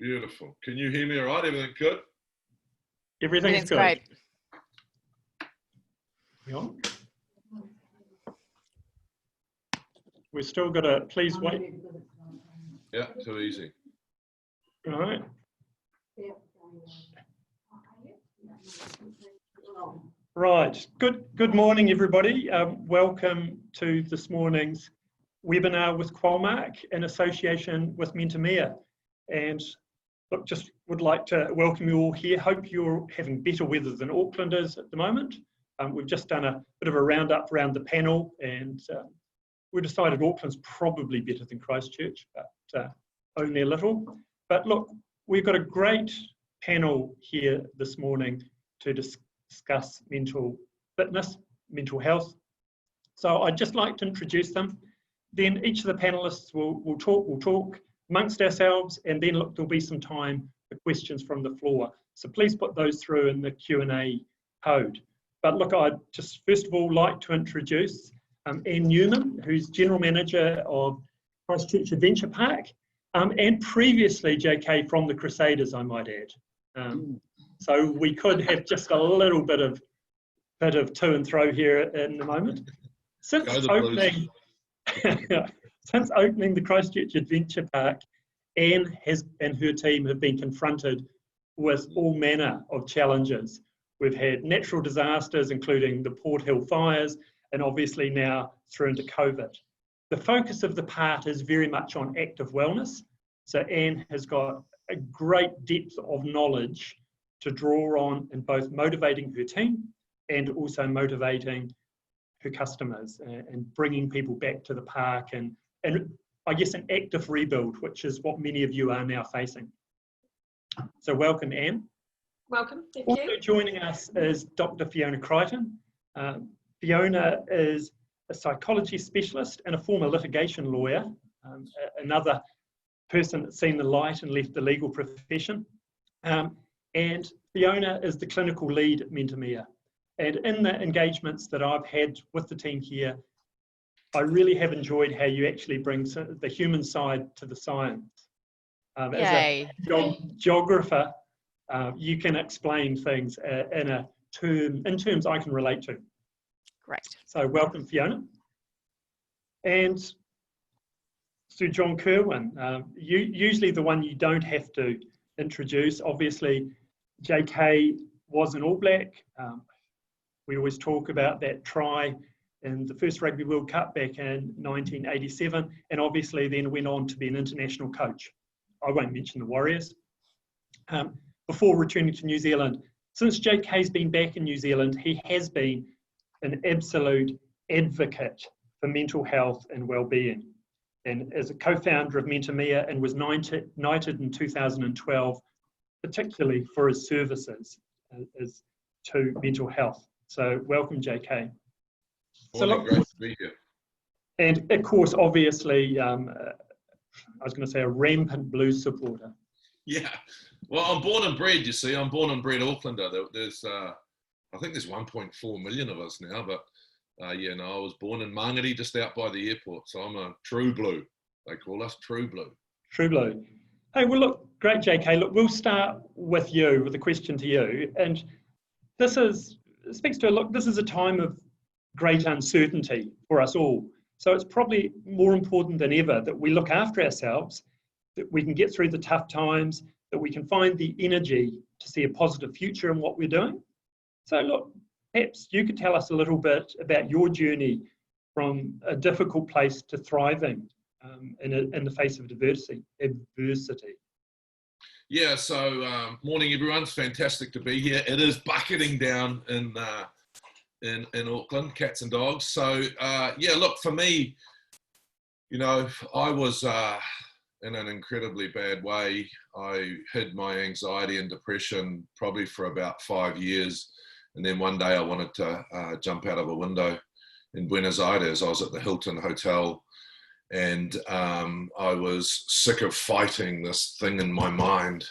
Beautiful. Can you hear me all right? Everything good? Everything's good. Great. We're still got to, please wait. Yeah, too easy. All right. Right. Good morning, everybody. Welcome to this morning's webinar with Qualmark in association with Mentemia. And look, just would like to welcome you all here. Hope you're having better weather than Auckland is at the moment. We've just done a bit of a roundup around the panel, and we decided Auckland's probably better than Christchurch, but only a little. But look, we've got a great panel here this morning to discuss mental fitness, mental health. So I'd just like to introduce them. Then each of the panelists will talk amongst ourselves, and then look, there'll be some time for questions from the floor. So please put those through in the Q&A code. But look, I'd just first of all like to introduce Anne Newman, who's General Manager of Christchurch Adventure Park, and previously JK from the Crusaders, I might add. So we could have just a little bit of to and fro here in a moment. Since opening the Christchurch Adventure Park, Anne and her team have been confronted with all manner of challenges. We've had natural disasters, including the Port Hill fires, and obviously now through into COVID. The focus of the part is very much on active wellness. So Anne has got a great depth of knowledge to draw on in both motivating her team and also motivating her customers and bringing people back to the park and I guess an active rebuild, which is what many of you are now facing. So welcome, Anne. Welcome, thank also you. Also joining us is Dr. Fiona Crichton. Fiona is a psychology specialist and a former litigation lawyer, another person that's seen the light and left the legal profession. And Fiona is the clinical lead at Mentemia. And in the engagements that I've had with the team here, I really have enjoyed how you actually bring the human side to the science. As a geographer, you can explain things in terms I can relate to. Great. So welcome, Fiona. And Sir John Kirwan, usually the one you don't have to introduce. Obviously, JK was an All Black. We always talk about that try in the first Rugby World Cup back in 1987, and obviously then went on to be an international coach. I won't mention the Warriors. Before returning to New Zealand, since JK's been back in New Zealand, he has been an absolute advocate for mental health and well-being. And as a co-founder of Mentemia, and was knighted in 2012, particularly for his services to mental health. So welcome, JK. So look, Great to be here. And of course, obviously, I was going to say a rampant blues supporter. Yeah, well, I'm born and bred, you see. I'm born and bred Aucklander. There's, I think there's 1.4 million of us now, but yeah, no, I was born in Mangere, just out by the airport. So I'm a true blue. They call us true blue. True blue. Hey, well, look, great, JK. Look, we'll start with you, with a question to you. And this speaks to, look, this is a time of great uncertainty for us all. So it's probably more important than ever that we look after ourselves, that we can get through the tough times, that we can find the energy to see a positive future in what we're doing. So look, perhaps you could tell us a little bit about your journey from a difficult place to thriving in the face of adversity. Yeah, so morning everyone, it's fantastic to be here. It is bucketing down in Auckland, cats and dogs. So yeah, look, for me, you know, I was in an incredibly bad way. I hid my anxiety and depression probably for about 5 years. And then one day I wanted to jump out of a window in Buenos Aires. I was at the Hilton Hotel, and I was sick of fighting this thing in my mind.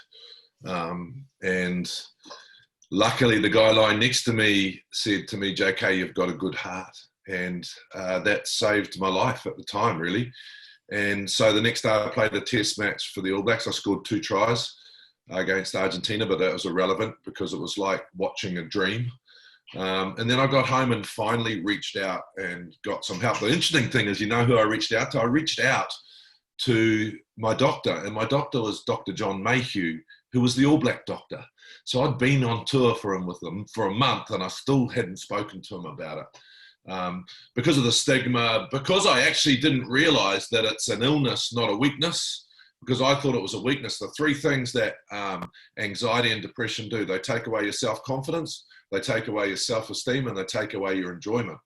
And luckily the guy lying next to me said to me, JK, you've got a good heart. And that saved my life at the time, really. And so the next day I played a test match for the All Blacks. I scored 2 tries against Argentina, but that was irrelevant because it was like watching a dream. And then I got home and finally reached out and got some help. The interesting thing is, you know who I reached out to? I reached out to my doctor, and my doctor was Dr. John Mayhew, who was the All Black doctor. So I'd been on tour with them for a month, and I still hadn't spoken to him about it. Because of the stigma, because I actually didn't realize that it's an illness, not a weakness, because I thought it was a weakness. The 3 things that anxiety and depression do: they take away your self-confidence, they take away your self-esteem, and they take away your enjoyment.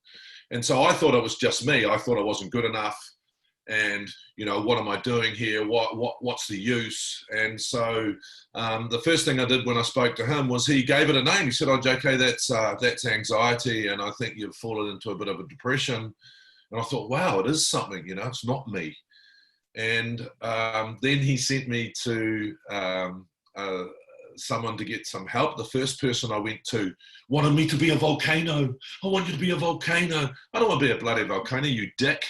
And so I thought it was just me. I thought I wasn't good enough. And, you know, what am I doing here? What's the use? And so the first thing I did when I spoke to him was he gave it a name. He said, "Oh, JK, that's anxiety, and I think you've fallen into a bit of a depression." And I thought, wow, it is something, you know, it's not me. And then he sent me to someone to get some help. The first person I went to wanted me to be a volcano. "I want you to be a volcano." I don't want to be a bloody volcano, you dick.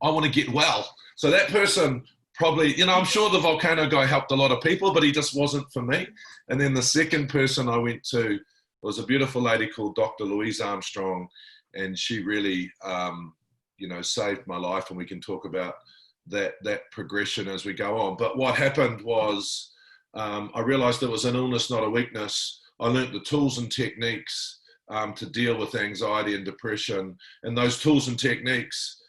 I want to get well. So that person probably, you know, I'm sure the volcano guy helped a lot of people, but he just wasn't for me. And then the second person I went to was a beautiful lady called Dr. Louise Armstrong. And she really, you know, saved my life. And we can talk about that progression as we go on. But what happened was I realized it was an illness, not a weakness. I learned the tools and techniques to deal with anxiety and depression. And those tools and techniques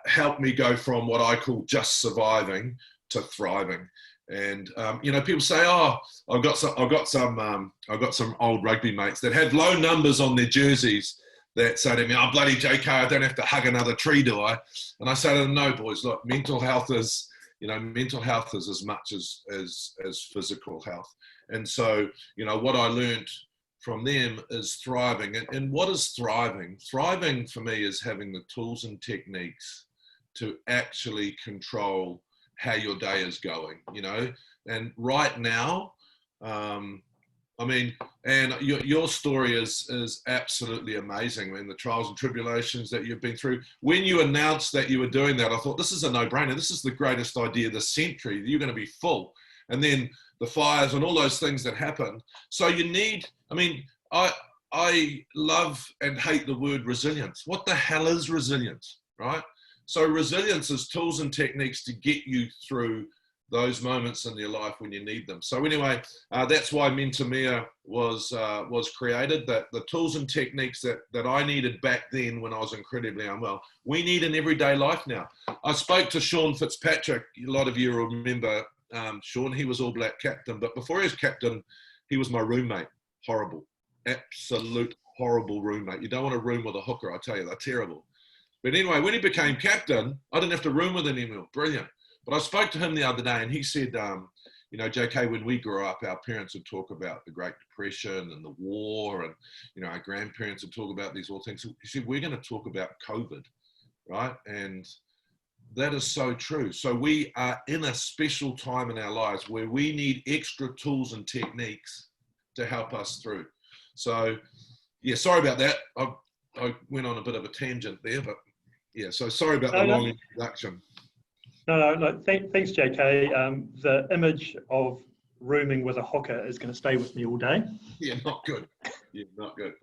helped me go from what I call just surviving to thriving. And you know, people say, "Oh, I've got some old rugby mates that have low numbers on their jerseys that say to me, 'Oh, bloody JK, I don't have to hug another tree, do I?' And I say to them, 'No, boys, look, mental health is as much as physical health.' And so, you know, what I learned from them is thriving. And what is thriving? Thriving for me is having the tools and techniques to actually control how your day is going, you know. And right now, I mean, and your story is absolutely amazing. I mean, the trials and tribulations that you've been through. When you announced that you were doing that, I thought, this is a no-brainer. This is the greatest idea of the century. You're going to be full. And then the fires and all those things that happen. So you need, I mean, I love and hate the word resilience. What the hell is resilience, right? So resilience is tools and techniques to get you through those moments in your life when you need them. So anyway, that's why Mentemia was created, that the tools and techniques that I needed back then when I was incredibly unwell, we need in everyday life now. I spoke to Sean Fitzpatrick. A lot of you remember Sean. He was All Black captain, but before he was captain, he was my roommate. Horrible, absolute horrible roommate. You don't want to room with a hooker, I tell you, they're terrible. But anyway, when he became captain, I didn't have to room with him anymore. Brilliant. But I spoke to him the other day and he said, you know, JK, when we grew up, our parents would talk about the Great Depression and the war, and, you know, our grandparents would talk about these all things. He said, we're going to talk about COVID, right? And that is so true. So we are in a special time in our lives where we need extra tools and techniques to help us through. So, yeah, sorry about that. I went on a bit of a tangent there, but yeah, so sorry about the long introduction. No, thanks, JK. The image of rooming with a hooker is going to stay with me all day. Yeah, not good. Yeah, not good.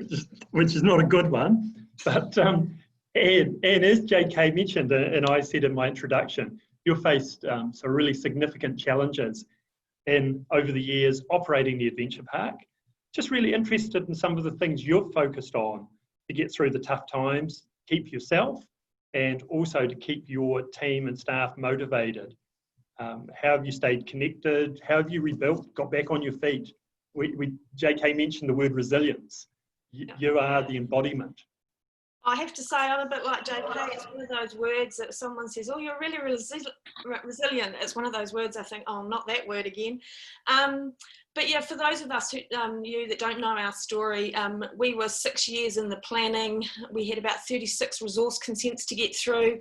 Which is not a good one. But and as JK mentioned, and I said in my introduction, you've faced some really significant challenges over the years operating the adventure park. Just really interested in some of the things you've focused on to get through the tough times, keep yourself, and also to keep your team and staff motivated. How have you stayed connected? How have you rebuilt, got back on your feet? JK mentioned the word resilience. You are the embodiment. I have to say, I'm a bit like JK. It's one of those words that someone says, "Oh, you're really resilient." It's one of those words I think, "Oh, not that word again." But yeah, for those of us you that don't know our story, we were 6 years in the planning. We had about 36 resource consents to get through,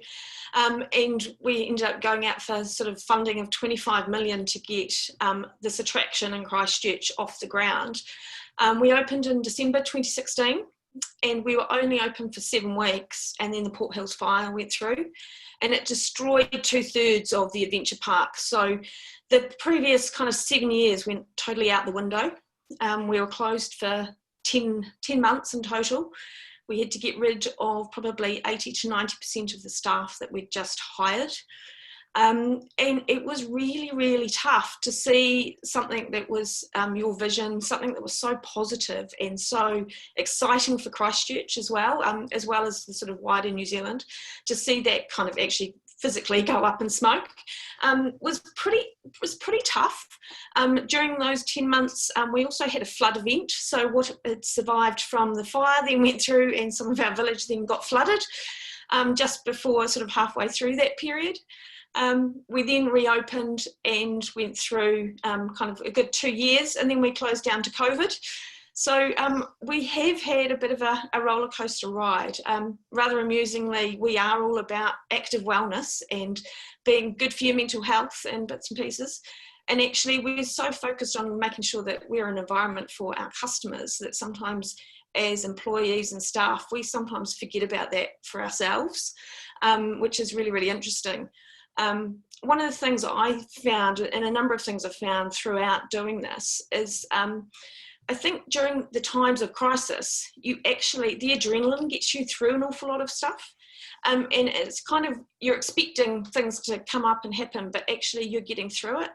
and we ended up going out for sort of funding of 25 million to get this attraction in Christchurch off the ground. We opened in December 2016. and we were only open for 7 weeks, and then the Port Hills fire went through, and it destroyed 2/3 of the adventure park. So the previous kind of 7 years went totally out the window. We were closed for 10 months in total. We had to get rid of probably 80 to 90% of the staff that we'd just hired. And it was really, really tough to see something that was your vision, something that was so positive and so exciting for Christchurch as well as the sort of wider New Zealand, to see that kind of actually physically go up in smoke was pretty tough. During those 10 months, we also had a flood event. So what had survived from the fire then went through, and some of our village then got flooded just before sort of halfway through that period. We then reopened and went through kind of a good 2 years, and then we closed down to COVID. So we have had a bit of a roller coaster ride. Rather amusingly, we are all about active wellness and being good for your mental health and bits and pieces. And actually, we're so focused on making sure that we're an environment for our customers that sometimes as employees and staff, we sometimes forget about that for ourselves, which is really, really interesting. One of the things that I found, and a number of things I've found throughout doing this, is I think during the times of crisis, the adrenaline gets you through an awful lot of stuff. And it's kind of, you're expecting things to come up and happen, but actually you're getting through it.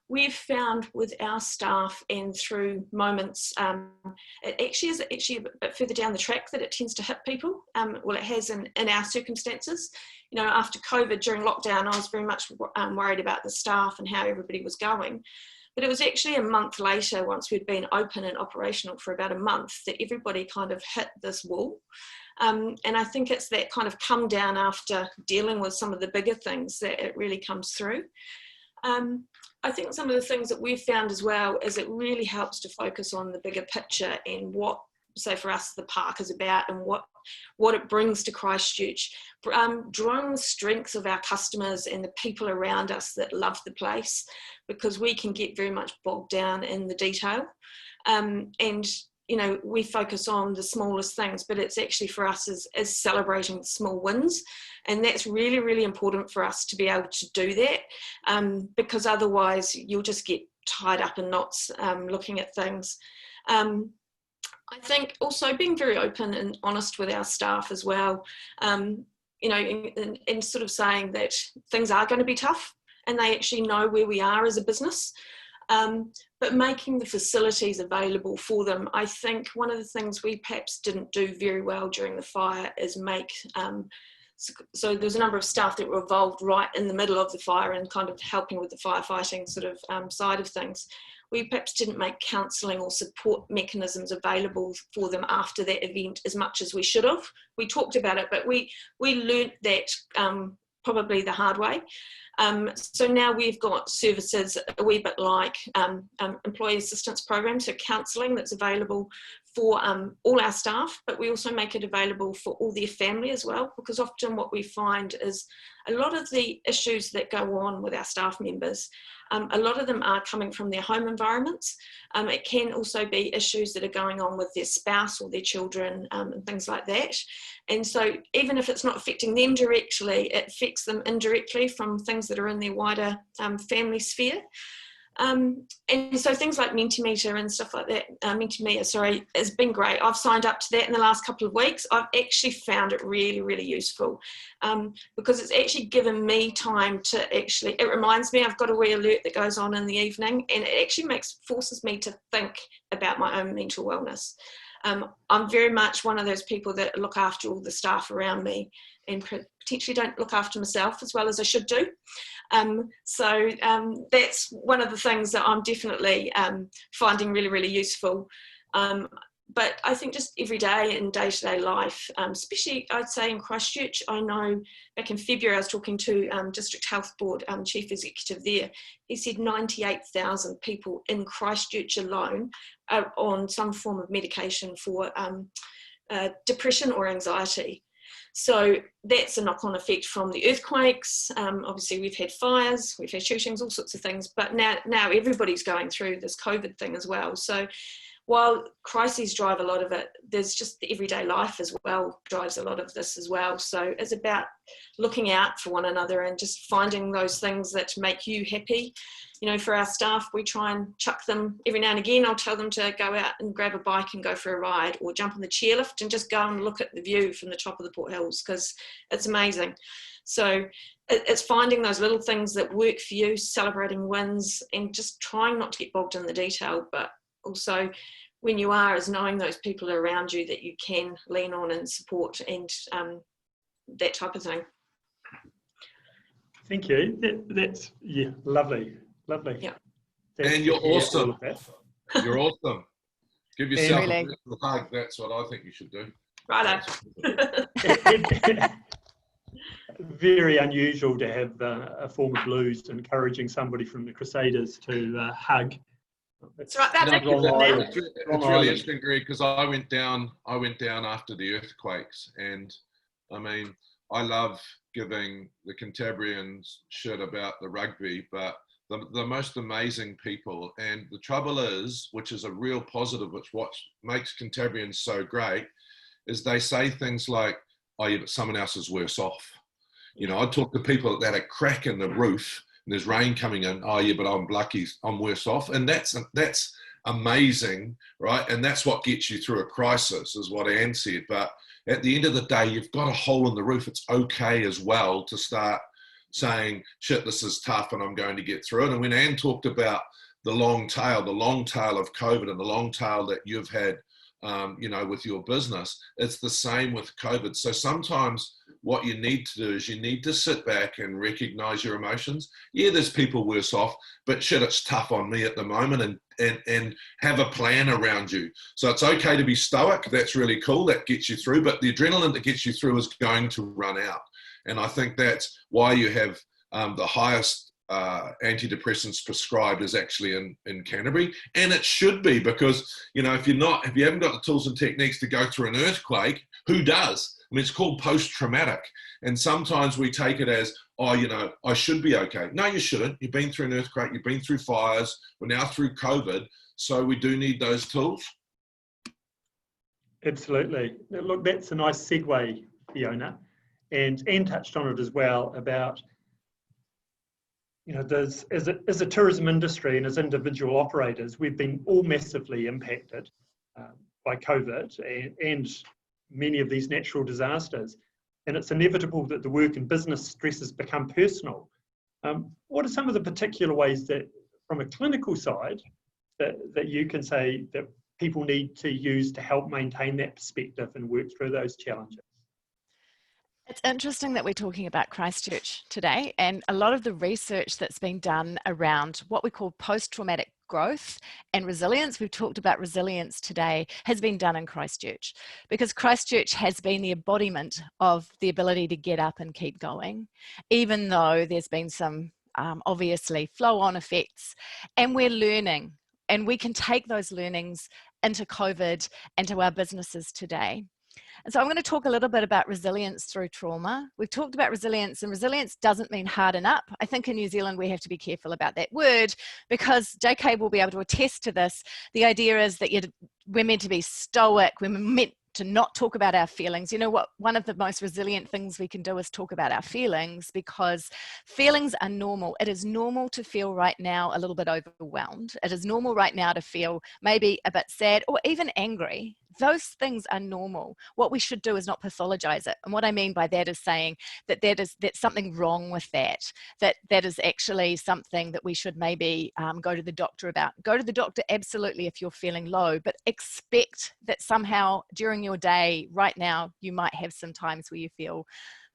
We've found with our staff and through moments, it actually is a bit further down the track that it tends to hit people. Well, it has in our circumstances. You know, after COVID, during lockdown, I was very much worried about the staff and how everybody was going. But it was actually a month later, once we'd been open and operational for about a month, that everybody kind of hit this wall. And I think it's that kind of come down after dealing with some of the bigger things that it really comes through. I think some of the things that we've found as well is it really helps to focus on the bigger picture and what, say for us, the park is about and what it brings to Christchurch, drawing the strengths of our customers and the people around us that love the place, because we can get very much bogged down in the detail. And you know, we focus on the smallest things, but it's actually for us is celebrating the small wins. And that's really, really important for us to be able to do that, because otherwise you'll just get tied up in knots looking at things. I think also being very open and honest with our staff as well, you know, and sort of saying that things are going to be tough and they actually know where we are as a business. But making the facilities available for them. I think one of the things we perhaps didn't do very well during the fire is make, so there's a number of staff that were involved right in the middle of the fire and kind of helping with the firefighting sort of side of things. We perhaps didn't make counselling or support mechanisms available for them after that event as much as we should have. We talked about it, but we learnt that probably the hard way. So now we've got services a wee bit like employee assistance programs, so counselling that's available for all our staff, but we also make it available for all their family as well, because often what we find is a lot of the issues that go on with our staff members, a lot of them are coming from their home environments. It can also be issues that are going on with their spouse or their children and things like that. And so even if it's not affecting them directly, it affects them indirectly from things that are in their wider family sphere. And so things like Mentemia and stuff like that, Mentemia, has been great. I've signed up to that in the last couple of weeks. I've actually found it really, really useful because it's actually given me time to actually, it reminds me I've got a wee alert that goes on in the evening, and it actually forces me to think about my own mental wellness. I'm very much one of those people that look after all the staff around me and potentially don't look after myself as well as I should do. So that's one of the things that I'm definitely finding really, really useful. But I think just every day in day-to-day life, especially I'd say in Christchurch, I know back in February I was talking to District Health Board Chief Executive there. He said 98,000 people in Christchurch alone are on some form of medication for depression or anxiety. So that's a knock-on effect from the earthquakes. Obviously we've had fires, we've had shootings, all sorts of things, but now everybody's going through this COVID thing as well. So while crises drive a lot of it, there's just the everyday life as well drives a lot of this as well. So it's about looking out for one another and just finding those things that make you happy. You know, for our staff, we try and chuck them every now and again. I'll tell them to go out and grab a bike and go for a ride, or jump on the chairlift and just go and look at the view from the top of the Port Hills, because it's amazing. So it's finding those little things that work for you, celebrating wins, and just trying not to get bogged in the detail, but also when you are, is knowing those people around you that you can lean on and support, and that type of thing. Thank you. That's yeah, lovely. Yeah. And you're awesome. You're awesome. Give yourself a hug. That's what I think you should do. Righto. Very unusual to have a form of blues encouraging somebody from the Crusaders to hug. That's right. It's really interesting, Greg, because I went down after the earthquakes, and I mean, I love giving the Cantabrians shit about the rugby, but the most amazing people, and the trouble is, which is a real positive, which what makes Cantabrians so great, is they say things like, "Oh yeah, but someone else is worse off." You know, I talk to people that had a crack in the roof and there's rain coming in. "Oh yeah, but I'm lucky, I'm worse off." And that's amazing, right? And that's what gets you through a crisis, is what Anne said. But at the end of the day, you've got a hole in the roof. It's okay as well to start saying, shit, this is tough and I'm going to get through it. And when Anne talked about the long tail of COVID and the long tail that you've had, you know, with your business, it's the same with COVID. So sometimes what you need to do is you need to sit back and recognize your emotions. Yeah, there's people worse off, but shit, it's tough on me at the moment, and have a plan around you. So it's okay to be stoic. That's really cool. That gets you through, but the adrenaline that gets you through is going to run out. And I think that's why you have the highest antidepressants prescribed is actually in Canterbury, and it should be, because you know, if you haven't got the tools and techniques to go through an earthquake, who does? I mean, it's called post-traumatic, and sometimes we take it as, oh, you know, I should be okay. No, you shouldn't. You've been through an earthquake, you've been through fires, we're now through COVID, so we do need those tools. Absolutely. Look, that's a nice segue, Fiona, and Anne touched on it as well about, you know, as a tourism industry and as individual operators, we've been all massively impacted by COVID and many of these natural disasters. And it's inevitable that the work and business stresses become personal. What are some of the particular ways that, from a clinical side, that you can say that people need to use to help maintain that perspective and work through those challenges? It's interesting that we're talking about Christchurch today, and a lot of the research that's been done around what we call post-traumatic growth and resilience, we've talked about resilience today, has been done in Christchurch, because Christchurch has been the embodiment of the ability to get up and keep going, even though there's been some obviously flow-on effects, and we're learning, and we can take those learnings into COVID and to our businesses today. And so I'm going to talk a little bit about resilience through trauma. We've talked about resilience, and resilience doesn't mean harden up. I think in New Zealand we have to be careful about that word, because JK will be able to attest to this. The idea is that we're meant to be stoic, we're meant to not talk about our feelings. You know what? One of the most resilient things we can do is talk about our feelings, because feelings are normal. It is normal to feel right now a little bit overwhelmed. It is normal right now to feel maybe a bit sad or even angry. Those things are normal. What we should do is not pathologize it. And what I mean by that is saying that there's something wrong with that is actually something that we should maybe go to the doctor about. Go to the doctor, absolutely, if you're feeling low, but expect that somehow during your day right now, you might have some times where you feel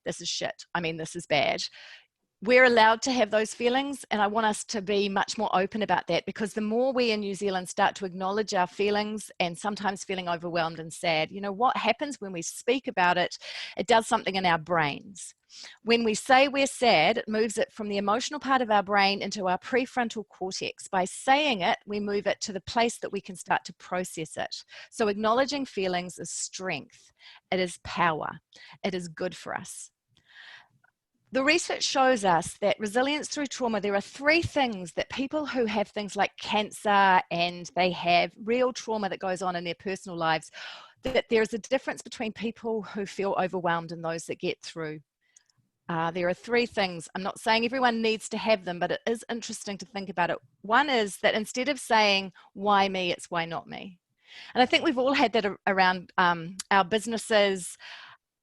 this is shit. I mean, this is bad. We're allowed to have those feelings, and I want us to be much more open about that, because the more we in New Zealand start to acknowledge our feelings and sometimes feeling overwhelmed and sad, you know, what happens when we speak about it, it does something in our brains. When we say we're sad, it moves it from the emotional part of our brain into our prefrontal cortex. By saying it, we move it to the place that we can start to process it. So acknowledging feelings is strength. It is power. It is good for us. the research shows us that resilience through trauma, there are 3 things that people who have things like cancer and they have real trauma that goes on in their personal lives, that there's a difference between people who feel overwhelmed and those that get through. There are 3 things. I'm not saying everyone needs to have them, but it is interesting to think about it. One is that instead of saying, why me, it's why not me. And I think we've all had that around our businesses,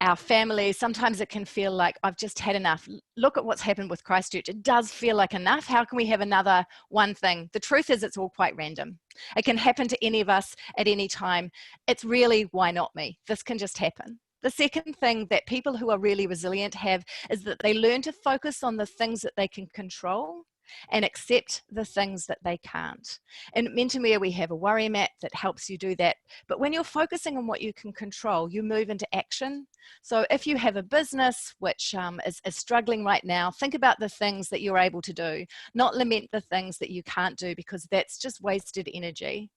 our families. Sometimes it can feel like I've just had enough. Look at what's happened with Christchurch. It does feel like enough. How can we have another one thing? The truth is it's all quite random. It can happen to any of us at any time. It's really, why not me? This can just happen. The second thing that people who are really resilient have is that they learn to focus on the things that they can control and accept the things that they can't. In Mentemia, we have a worry map that helps you do that. But when you're focusing on what you can control, you move into action. So if you have a business which is struggling right now, think about the things that you're able to do, not lament the things that you can't do, because that's just wasted energy.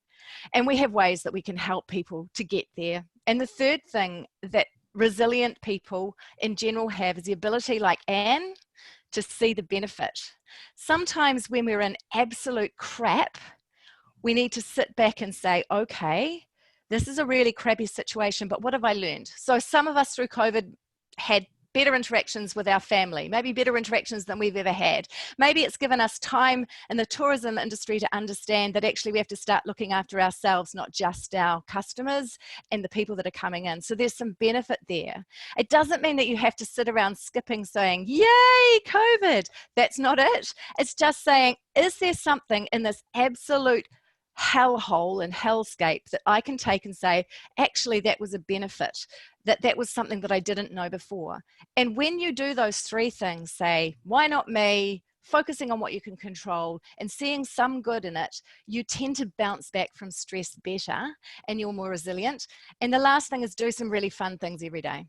And we have ways that we can help people to get there. And the third thing that resilient people in general have is the ability, like Anne, to see the benefit. Sometimes when we're in absolute crap, we need to sit back and say, okay, this is a really crappy situation, but what have I learned? So some of us through COVID had better interactions with our family, maybe better interactions than we've ever had. Maybe it's given us time in the tourism industry to understand that actually we have to start looking after ourselves, not just our customers and the people that are coming in. So there's some benefit there. It doesn't mean that you have to sit around skipping saying, yay, COVID. That's not it. It's just saying, is there something in this absolute hellhole and hellscape that I can take and say, actually, that was a benefit, that was something that I didn't know before. And when you do those 3 things, say, why not me, focusing on what you can control and seeing some good in it, you tend to bounce back from stress better and you're more resilient. And the last thing is do some really fun things every day.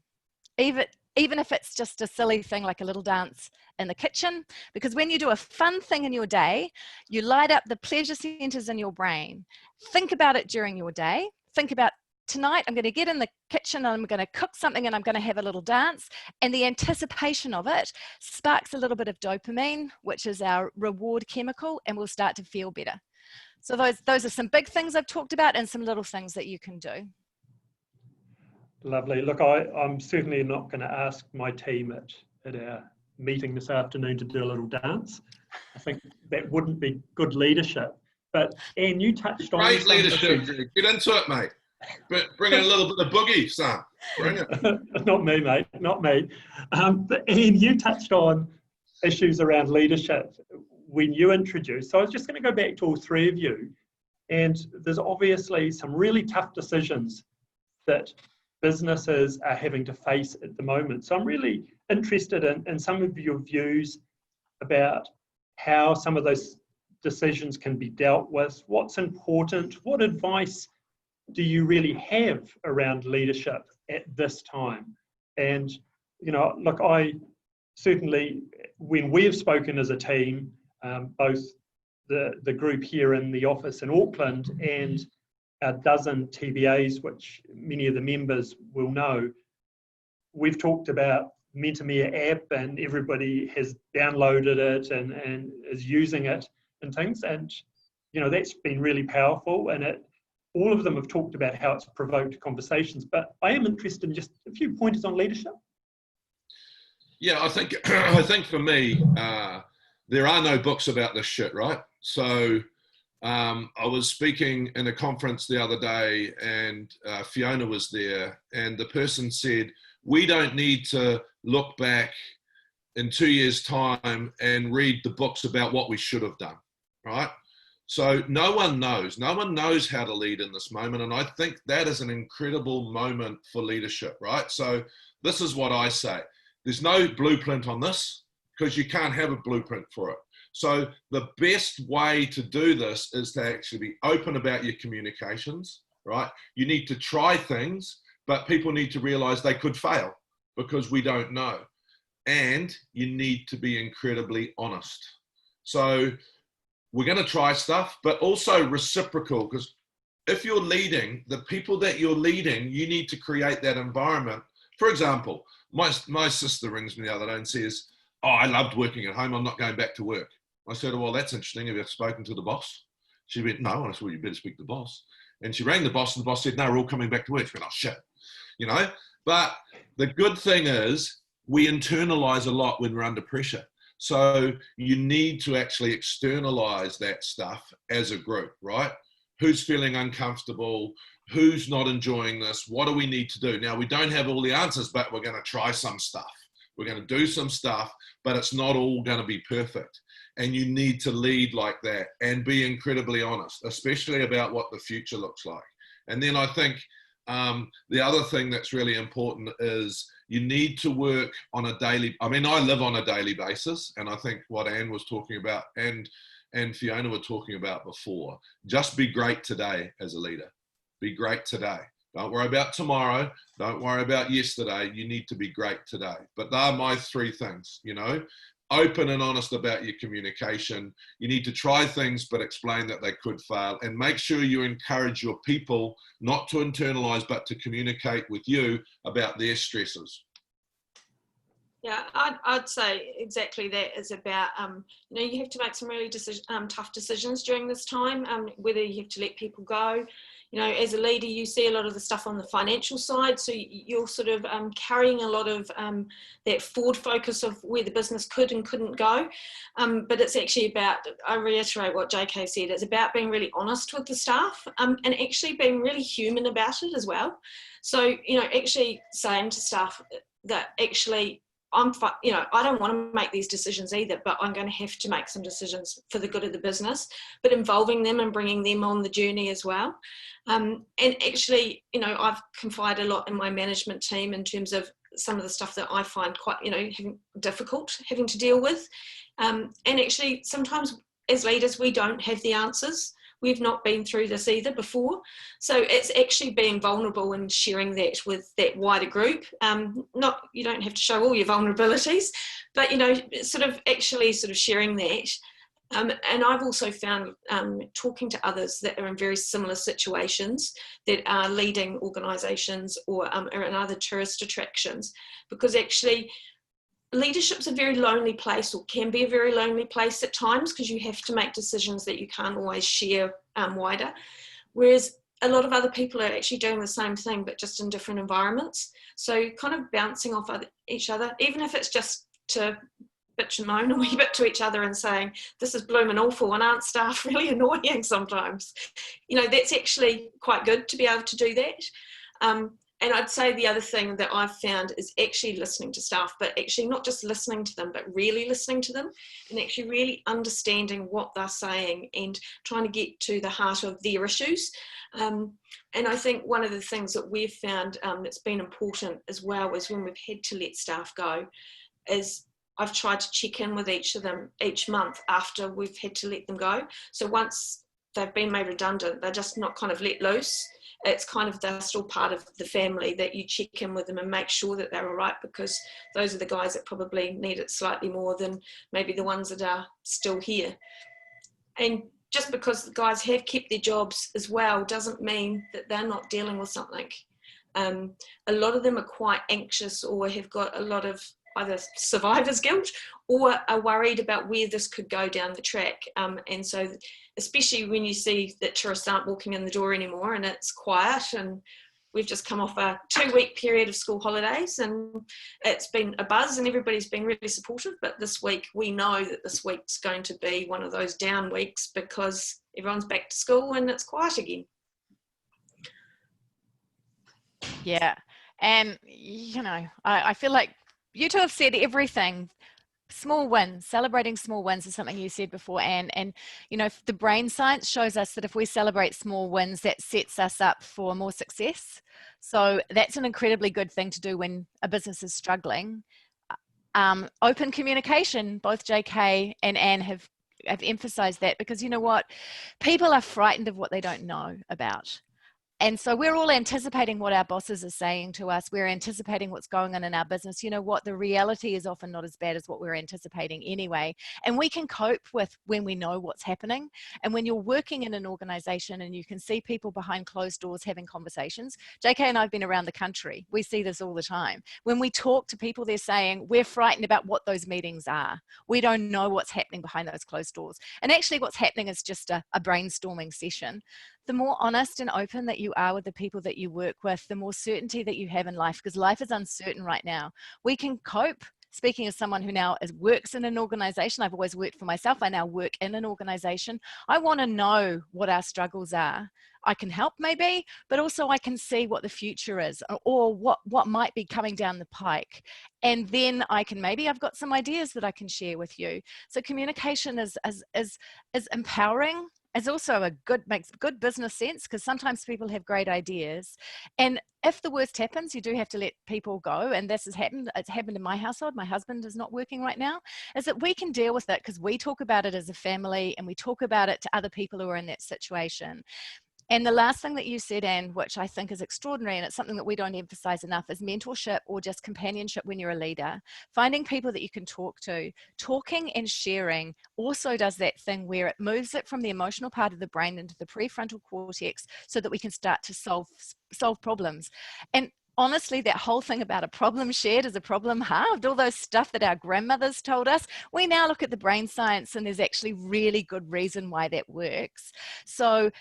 Even if it's just a silly thing like a little dance in the kitchen, because when you do a fun thing in your day, you light up the pleasure centers in your brain. Think about it during your day. Think about, tonight I'm going to get in the kitchen and I'm going to cook something and I'm going to have a little dance. And the anticipation of it sparks a little bit of dopamine, which is our reward chemical, and we'll start to feel better. So those are some big things I've talked about and some little things that you can do. Lovely. Look, I'm certainly not going to ask my team at our meeting this afternoon to do a little dance. I think that wouldn't be good leadership. But Anne, you touched on great leadership. Get into it, mate. But bring in a little bit of boogie, son. Bring it. Not me, mate. Not me. But Anne, you touched on issues around leadership when you introduced. So I was just going to go back to all 3 of you. And there's obviously some really tough decisions that businesses are having to face at the moment. So I'm really interested in some of your views about how some of those decisions can be dealt with, what's important, what advice do you really have around leadership at this time? And, you know, look, I certainly, when we've spoken as a team, both the group here in the office in Auckland and a dozen TBAs, which many of the members will know, we've talked about Mentemia app and everybody has downloaded it and is using it and things. And, you know, that's been really powerful. And all of them have talked about how it's provoked conversations. But I am interested in just a few pointers on leadership. Yeah, I think for me, there are no books about this shit, right? So I was speaking in a conference the other day and Fiona was there and the person said, we don't need to look back in 2 years' time and read the books about what we should have done, right? So no one knows how to lead in this moment. And I think that is an incredible moment for leadership, right? So this is what I say. There's no blueprint on this because you can't have a blueprint for it. So the best way to do this is to actually be open about your communications, right? You need to try things, but people need to realize they could fail because we don't know. And you need to be incredibly honest. So we're going to try stuff, but also reciprocal, because if you're leading, the people that you're leading, you need to create that environment. For example, my sister rings me the other day and says, oh, I loved working at home. I'm not going back to work. I said, well, that's interesting. Have you spoken to the boss? She went, no. And I said, well, you better speak to the boss. And she rang the boss, and the boss said, no, we're all coming back to work. She went, oh, shit. You know, but the good thing is we internalize a lot when we're under pressure. So you need to actually externalize that stuff as a group, right? Who's feeling uncomfortable? Who's not enjoying this? What do we need to do? Now, we don't have all the answers, but we're going to try some stuff. We're going to do some stuff, but it's not all going to be perfect. And you need to lead like that and be incredibly honest, especially about what the future looks like. And then I think the other thing that's really important is you need to work on a daily, I mean, I live on a daily basis, and I think what Anne was talking about and Fiona were talking about before, just be great today as a leader. Be great today. Don't worry about tomorrow. Don't worry about yesterday. You need to be great today. But they're my three things, you know. Open and honest about your communication. You need to try things, but explain that they could fail. And make sure you encourage your people not to internalize, but to communicate with you about their stresses. Yeah, I'd say exactly that is about, you know, you have to make some really tough decisions during this time, whether you have to let people go. You know, as a leader, you see a lot of the stuff on the financial side. So you're sort of carrying a lot of that forward focus of where the business could and couldn't go. But it's actually about, I reiterate what JK said, it's about being really honest with the staff and actually being really human about it as well. So, you know, actually saying to staff that actually, you know, I don't want to make these decisions either, but I'm going to have to make some decisions for the good of the business, but involving them and bringing them on the journey as well. And actually, you know, I've confided a lot in my management team in terms of some of the stuff that I find quite, you know, difficult having to deal with. And actually, sometimes as leaders, we don't have the answers. We've not been through this either before. So it's actually being vulnerable and sharing that with that wider group. You don't have to show all your vulnerabilities, but, you know, sort of sharing that. And I've also found talking to others that are in very similar situations that are leading organisations or are in other tourist attractions, because actually leadership's a very lonely place, or can be a very lonely place at times, because you have to make decisions that you can't always share wider. Whereas a lot of other people are actually doing the same thing, but just in different environments. So kind of bouncing off each other, even if it's just to bitch and moan a wee bit to each other and saying, this is blooming awful and aren't staff really annoying sometimes? You know, that's actually quite good to be able to do that. And I'd say the other thing that I've found is actually listening to staff, but actually not just listening to them, but really listening to them and actually really understanding what they're saying and trying to get to the heart of their issues. And I think one of the things that we've found that's been important as well is when we've had to let staff go, is I've tried to check in with each of them each month after we've had to let them go. So once they've been made redundant, they're just not kind of let loose. It's kind of, they're still part of the family, that you check in with them and make sure that they're all right, because those are the guys that probably need it slightly more than maybe the ones that are still here. And just because the guys have kept their jobs as well doesn't mean that they're not dealing with something. A lot of them are quite anxious or have got a lot of either survivor's guilt or are worried about where this could go down the track. And so especially when you see that tourists aren't walking in the door anymore and it's quiet, and we've just come off a 2-week period of school holidays and it's been a buzz and everybody's been really supportive. But this week, we know that this week's going to be one of those down weeks because everyone's back to school and it's quiet again. Yeah. And, you know, I feel like you two have said everything. Small wins, celebrating small wins is something you said before, Anne. And, you know, the brain science shows us that if we celebrate small wins, that sets us up for more success. So that's an incredibly good thing to do when a business is struggling. Open communication, both JK and Anne have emphasized that, because you know what? People are frightened of what they don't know about. And so we're all anticipating what our bosses are saying to us. We're anticipating what's going on in our business. You know what? The reality is often not as bad as what we're anticipating anyway. And we can cope with when we know what's happening. And when you're working in an organization and you can see people behind closed doors having conversations, JK and I have been around the country. We see this all the time. When we talk to people, they're saying, we're frightened about what those meetings are. We don't know what's happening behind those closed doors. And actually what's happening is just a brainstorming session. The more honest and open that you are with the people that you work with, the more certainty that you have in life, because life is uncertain right now. We can cope. Speaking as someone who now works in an organization, I've always worked for myself. I now work in an organization. I want to know what our struggles are. I can help maybe, but also I can see what the future is or what might be coming down the pike. And then I can, maybe I've got some ideas that I can share with you. So communication is empowering. It's also makes good business sense, because sometimes people have great ideas. And if the worst happens, you do have to let people go. And this has happened. It's happened in my household. My husband is not working right now. Is that we can deal with it because we talk about it as a family and we talk about it to other people who are in that situation. And the last thing that you said, Anne, which I think is extraordinary, and it's something that we don't emphasize enough, is mentorship or just companionship when you're a leader. Finding people that you can talk to. Talking and sharing also does that thing where it moves it from the emotional part of the brain into the prefrontal cortex so that we can start to solve problems. And honestly, that whole thing about a problem shared is a problem halved, all those stuff that our grandmothers told us, we now look at the brain science and there's actually really good reason why that works. So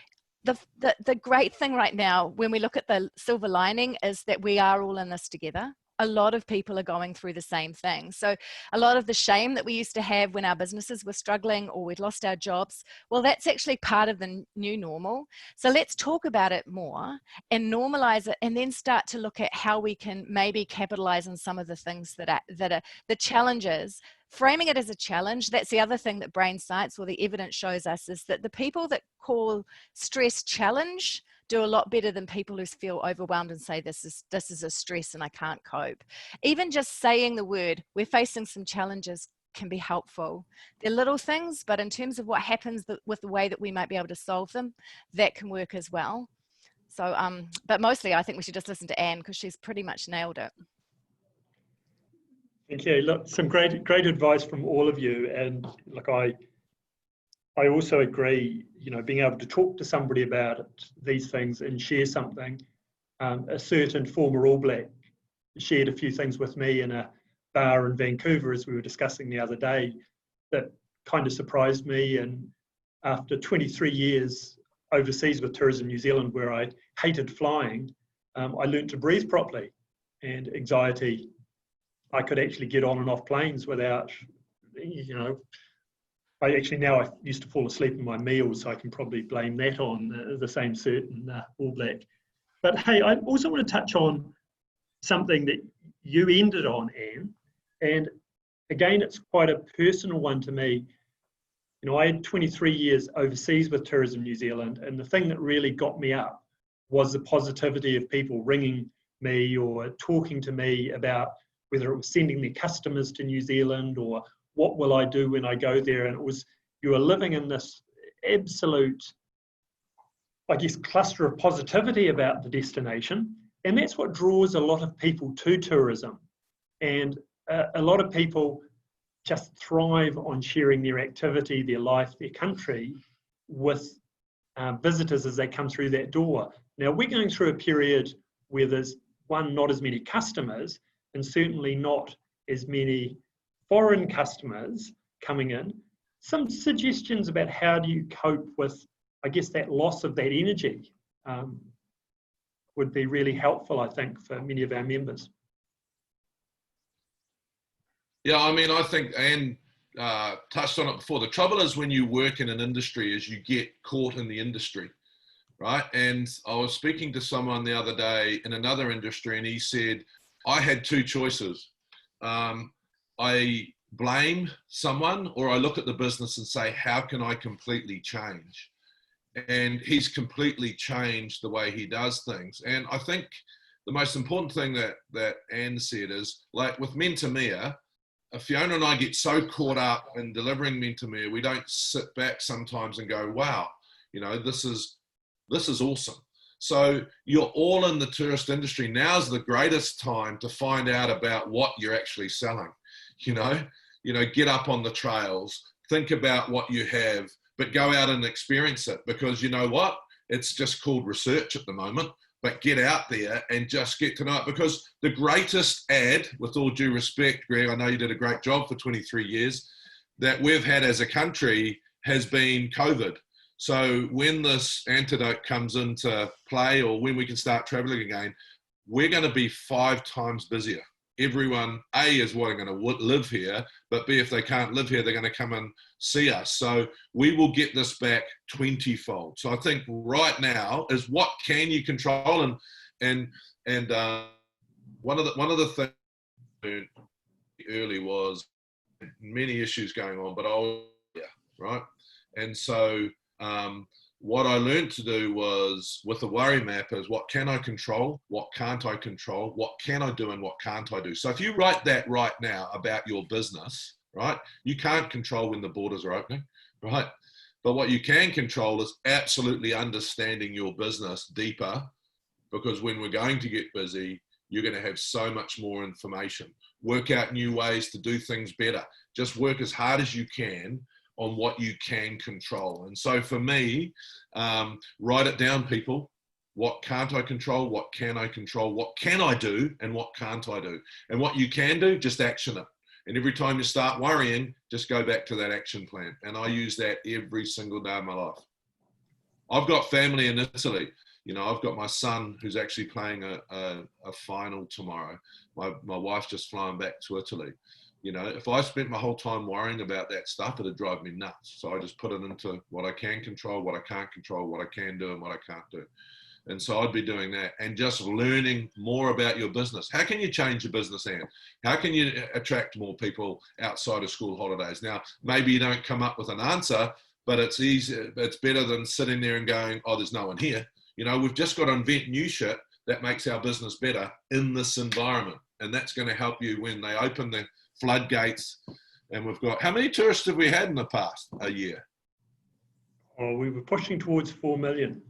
the great thing right now, when we look at the silver lining, is that we are all in this together. A lot of people are going through the same thing. So a lot of the shame that we used to have when our businesses were struggling or we'd lost our jobs, well, that's actually part of the new normal. So let's talk about it more and normalize it, and then start to look at how we can maybe capitalize on some of the things that are the challenges. Framing it as a challenge, that's the other thing that brain science or the evidence shows us, is that the people that call stress challenge do a lot better than people who feel overwhelmed and say this is a stress and I can't cope. Even just saying the word, we're facing some challenges, can be helpful. They're little things, but in terms of what happens with the way that we might be able to solve them, that can work as well. So, but mostly I think we should just listen to Anne, because she's pretty much nailed it. Thank you. Look, some great advice from all of you. And look, I also agree, you know, being able to talk to somebody about these things and share something. A certain former All Black shared a few things with me in a bar in Vancouver, as we were discussing the other day, that kind of surprised me. And after 23 years overseas with Tourism New Zealand, where I hated flying, I learned to breathe properly. And anxiety, I could actually get on and off planes without, you know, I used to fall asleep in my meals, so I can probably blame that on the same certain All Black. But hey, I also want to touch on something that you ended on, Anne, and again, it's quite a personal one to me. You know, I had 23 years overseas with Tourism New Zealand, and the thing that really got me up was the positivity of people ringing me or talking to me about whether it was sending their customers to New Zealand or what will I do when I go there. And it was, you were living in this absolute, I guess, cluster of positivity about the destination. And that's what draws a lot of people to tourism. And a lot of people just thrive on sharing their activity, their life, their country with visitors as they come through that door. Now, we're going through a period where there's, not as many customers, and certainly not as many foreign customers coming in. Some suggestions about how do you cope with, I guess, that loss of that energy would be really helpful, I think, for many of our members. Yeah, I mean, I think Anne touched on it before. The trouble is when you work in an industry is you get caught in the industry, right? And I was speaking to someone the other day in another industry, and he said, I had two choices. I blame someone, or I look at the business and say, how can I completely change? And he's completely changed the way he does things. And I think the most important thing that Anne said is, like with Mentemia, Fiona and I get so caught up in delivering Mentemia, we don't sit back sometimes and go, wow, you know, this is awesome. So you're all in the tourist industry. Now's the greatest time to find out about what you're actually selling. You know, get up on the trails, think about what you have, but go out and experience it, because you know what? It's just called research at the moment, but get out there and just get to know it. Because the greatest ad, with all due respect, Greg, I know you did a great job for 23 years, that we've had as a country has been COVID. So when this antidote comes into play, or when we can start traveling again, we're going to be 5 times busier. Everyone, A, is wanting to live here, but B, if they can't live here, they're going to come and see us. So we will get this back 20-fold. So I think right now is what can you control, and one of the things I learned early was many issues going on, but right. And so what I learned to do was, with the worry map, is what can I control, what can't I control, what can I do, and what can't I do. So if you write that right now about your business, right, you can't control when the borders are opening, right? But what you can control is absolutely understanding your business deeper, because when we're going to get busy, you're going to have so much more information. Work out new ways to do things better. Just work as hard as you can on what you can control. And so for me, write it down, people. What can't I control? What can I control? What can I do? And what can't I do? And what you can do, just action it. And every time you start worrying, just go back to that action plan. And I use that every single day of my life. I've got family in Italy. You know, I've got my son who's actually playing a final tomorrow. My wife's just flying back to Italy. You know, if I spent my whole time worrying about that stuff, it'd drive me nuts. So I just put it into what I can control, what I can't control, what I can do, and what I can't do. And so I'd be doing that, and just learning more about your business. How can you change your business, Anne? How can you attract more people outside of school holidays? Now, maybe you don't come up with an answer, but it's easy. It's better than sitting there and going, oh, there's no one here. You know, we've just got to invent new shit that makes our business better in this environment. And that's going to help you when they open the floodgates. And we've got, how many tourists have we had in the past a year? Oh, we were pushing towards 4 million.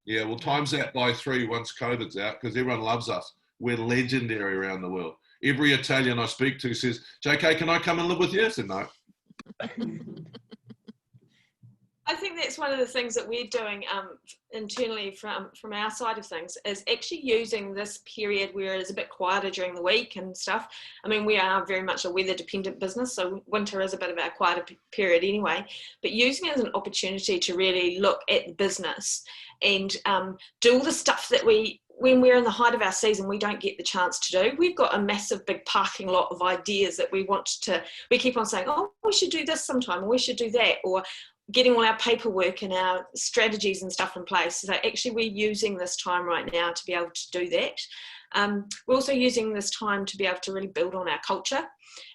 Yeah, well, times that by 3 once COVID's out, because everyone loves us. We're legendary around the world. Every Italian I speak to says, JK, can I come and live with you? I said, no. I think that's one of the things that we're doing internally from our side of things, is actually using this period where it's a bit quieter during the week and stuff. I mean, we are very much a weather dependent business, so winter is a bit of our quieter period anyway, but using it as an opportunity to really look at the business and do all the stuff that when we're in the height of our season, we don't get the chance to do. We've got a massive big parking lot of ideas that we keep on saying, oh, we should do this sometime, or we should do that, or getting all our paperwork and our strategies and stuff in place. So actually we're using this time right now to be able to do that. We're also using this time to be able to really build on our culture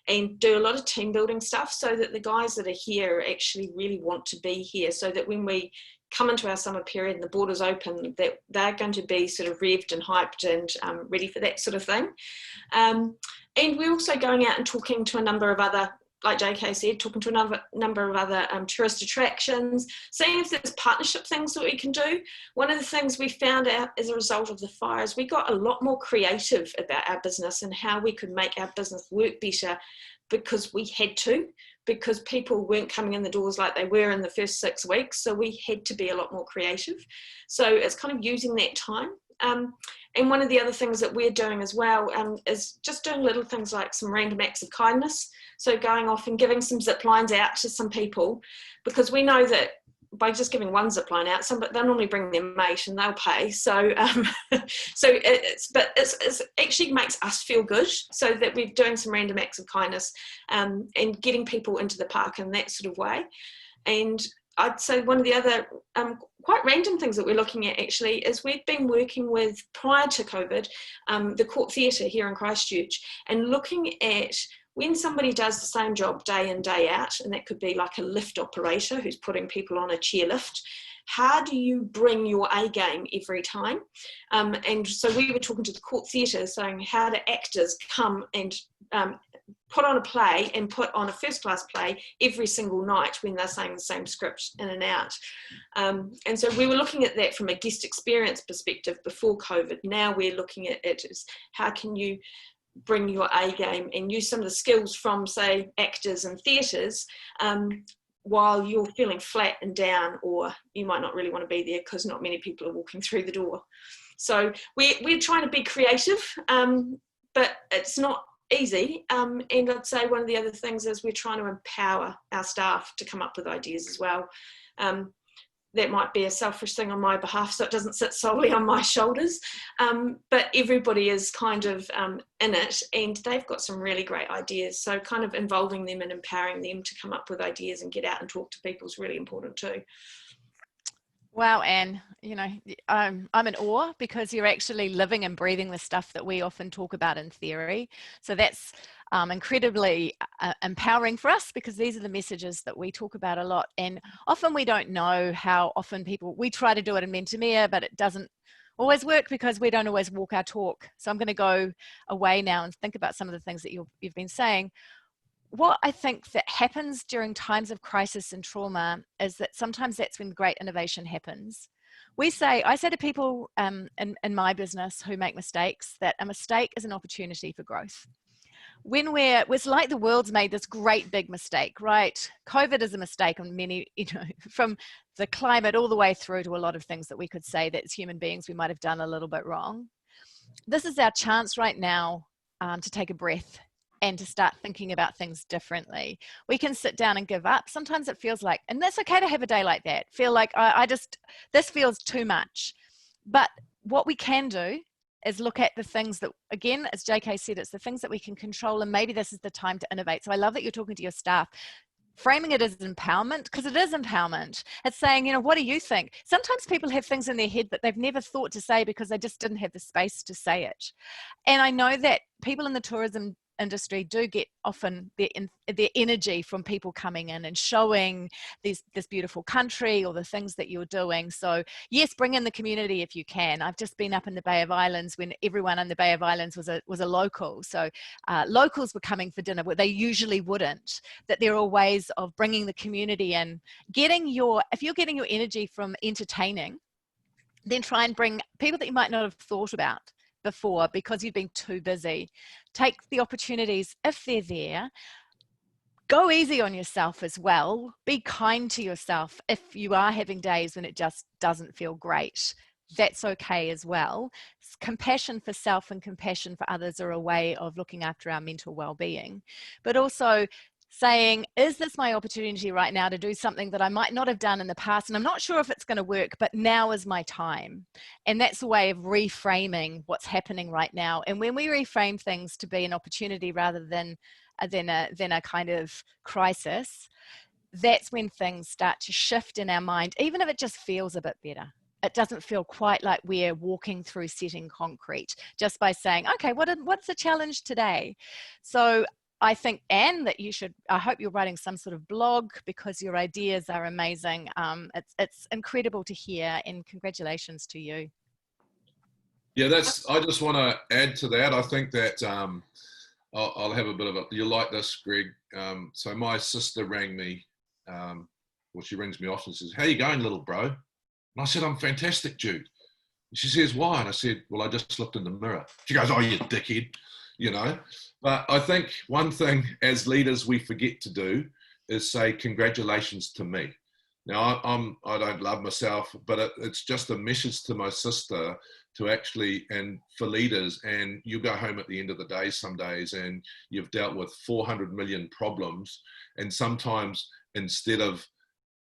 and do a lot of team building stuff, so that the guys that are here actually really want to be here, so that when we come into our summer period and the borders open, that they're going to be sort of revved and hyped and ready for that sort of thing. And we're also going out and talking to a number of other, like JK said, talking to a number of other tourist attractions, seeing if there's partnership things that we can do. One of the things we found out as a result of the fires, we got a lot more creative about our business and how we could make our business work better, because we had to, because people weren't coming in the doors like they were in the first 6 weeks. So we had to be a lot more creative. So it's kind of using that time. And one of the other things that we're doing as well is just doing little things like some random acts of kindness. So going off and giving some zip lines out to some people, because we know that by just giving one zip line out, they'll normally bring their mate and they'll pay. So, it actually makes us feel good, so that we're doing some random acts of kindness and getting people into the park in that sort of way. And I'd say one of the other quite random things that we're looking at actually is we've been working with, prior to COVID, the Court Theatre here in Christchurch, and looking at when somebody does the same job day in, day out, and that could be like a lift operator who's putting people on a chairlift, how do you bring your A game every time? And so we were talking to the court theatre, saying how do actors come and put on a play and put on a first class play every single night when they're saying the same script in and out. And so we were looking at that from a guest experience perspective before COVID. Now we're looking at it as how can you bring your A game and use some of the skills from, say, actors and theatres while you're feeling flat and down, or you might not really want to be there because not many people are walking through the door. So we're trying to be creative, but it's not easy. And I'd say one of the other things is we're trying to empower our staff to come up with ideas as well. That might be a selfish thing on my behalf, so it doesn't sit solely on my shoulders, but everybody is kind of in it, and they've got some really great ideas, so kind of involving them and empowering them to come up with ideas and get out and talk to people is really important too. Wow, Anne, you know, I'm in awe because you're actually living and breathing the stuff that we often talk about in theory. So that's incredibly empowering for us, because these are the messages that we talk about a lot. And often we don't know how often we try to do it in Mentemia, but it doesn't always work because we don't always walk our talk. So I'm going to go away now and think about some of the things that you've been saying. What I think that happens during times of crisis and trauma is that sometimes that's when great innovation happens. I say to people in my business who make mistakes that a mistake is an opportunity for growth. It's like the world's made this great big mistake, right? COVID is a mistake on many, you know, from the climate all the way through to a lot of things that we could say that as human beings we might have done a little bit wrong. This is our chance right now to take a breath and to start thinking about things differently. We can sit down and give up. Sometimes it feels like, and that's okay to have a day like that, feel like this feels too much. But what we can do is look at the things that, again, as JK said, it's the things that we can control, and maybe this is the time to innovate. So I love that you're talking to your staff, framing it as empowerment, because it is empowerment. It's saying, you know, what do you think? Sometimes people have things in their head that they've never thought to say because they just didn't have the space to say it. And I know that people in the tourism industry do get often their energy from people coming in and showing this beautiful country or the things that you're doing. So yes, bring in the community if you can. I've just been up in the Bay of Islands when everyone in the Bay of Islands was a local. So locals were coming for dinner, but they usually wouldn't. That there are ways of bringing the community in, if you're getting your energy from entertaining, then try and bring people that you might not have thought about before because you've been too busy. Take the opportunities if they're there. Go easy on yourself as well. Be kind to yourself if you are having days when it just doesn't feel great. That's okay as well. Compassion for self and compassion for others are a way of looking after our mental well-being. But also saying, is this my opportunity right now to do something that I might not have done in the past, and I'm not sure if it's going to work, but now is my time. And that's a way of reframing what's happening right now. And when we reframe things to be an opportunity rather than a kind of crisis, that's when things start to shift in our mind, even if it just feels a bit better. It doesn't feel quite like we're walking through setting concrete just by saying, okay, what's the challenge today? So I think, Anne, that I hope you're writing some sort of blog because your ideas are amazing. It's incredible to hear, and congratulations to you. Yeah, I just want to add to that. I think that I'll have a bit of you'll like this, Greg. So my sister rang me, she rings me often and says, how you going, little bro? And I said, I'm fantastic, Jude. And she says, why? And I said, well, I just looked in the mirror. She goes, oh, you dickhead. You know, but I think one thing as leaders we forget to do is say congratulations to me. Now I don't love myself, but it's just a message to my sister to actually, and for leaders, and you go home at the end of the day some days and you've dealt with 400 million problems, and sometimes instead of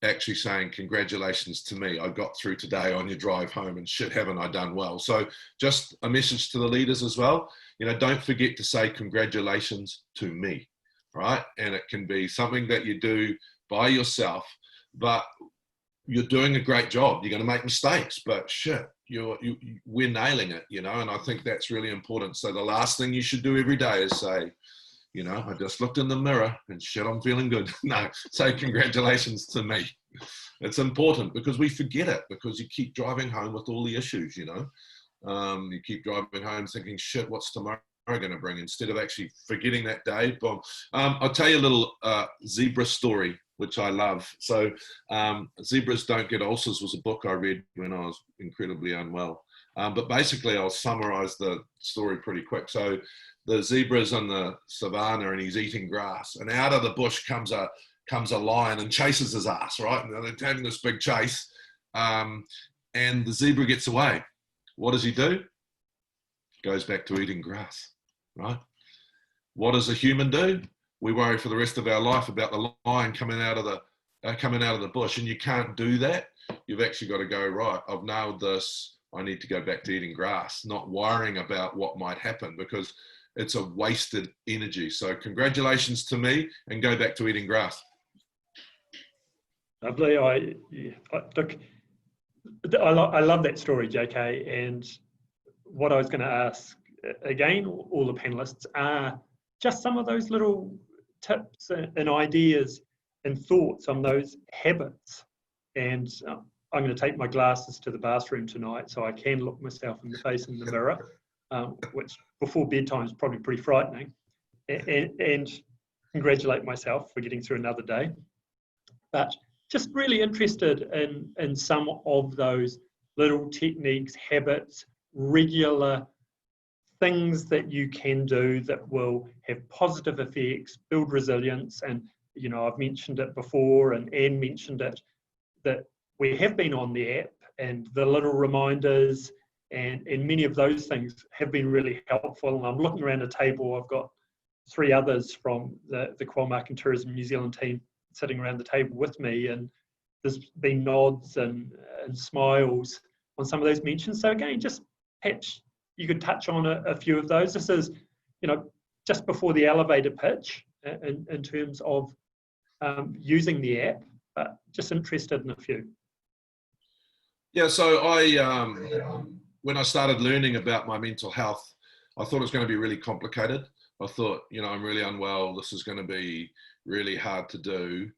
actually saying congratulations to me, I got through today on your drive home, and shit, haven't I done well? So just a message to the leaders as well. You know, don't forget to say congratulations to me, right? And it can be something that you do by yourself, but you're doing a great job. You're going to make mistakes, but shit, we're nailing it, you know, and I think that's really important. So the last thing you should do every day is say, you know, I just looked in the mirror and shit, I'm feeling good. No, say congratulations to me. It's important because we forget it because you keep driving home with all the issues, you know. You keep driving home thinking, shit, what's tomorrow going to bring, instead of actually forgetting that day. Boom. I'll tell you a little zebra story, which I love. So Zebras Don't Get Ulcers was a book I read when I was incredibly unwell. But basically, I'll summarize the story pretty quick. So the zebra's in the savannah and he's eating grass, and out of the bush comes a lion and chases his ass, right? And they're having this big chase, and the zebra gets away. What does he do? Goes back to eating grass, right? What does a human do? We worry for the rest of our life about the lion coming out of the bush, and you can't do that. You've actually got to go, right, I've nailed this. I need to go back to eating grass, not worrying about what might happen, because it's a wasted energy. So congratulations to me, and go back to eating grass. Lovely. I love that story, JK. And what I was going to ask again, all the panelists, are just some of those little tips and ideas and thoughts on those habits. And I'm going to take my glasses to the bathroom tonight so I can look myself in the face in the mirror, which before bedtime is probably pretty frightening, and congratulate myself for getting through another day. But just really interested in some of those little techniques, habits, regular things that you can do that will have positive effects, build resilience. And, you know, I've mentioned it before, and Anne mentioned it, that we have been on the app, and the little reminders and many of those things have been really helpful. And I'm looking around the table, I've got 3 others from the Qualmark and Tourism New Zealand team sitting around the table with me, and there's been nods and smiles on some of those mentions. So again, just perhaps you could touch on a few of those. This is, you know, just before the elevator pitch in terms of using the app, but just interested in a few. Yeah, so when I started learning about my mental health, I thought it was going to be really complicated. I thought, you know, I'm really unwell. This is going to be really hard to do.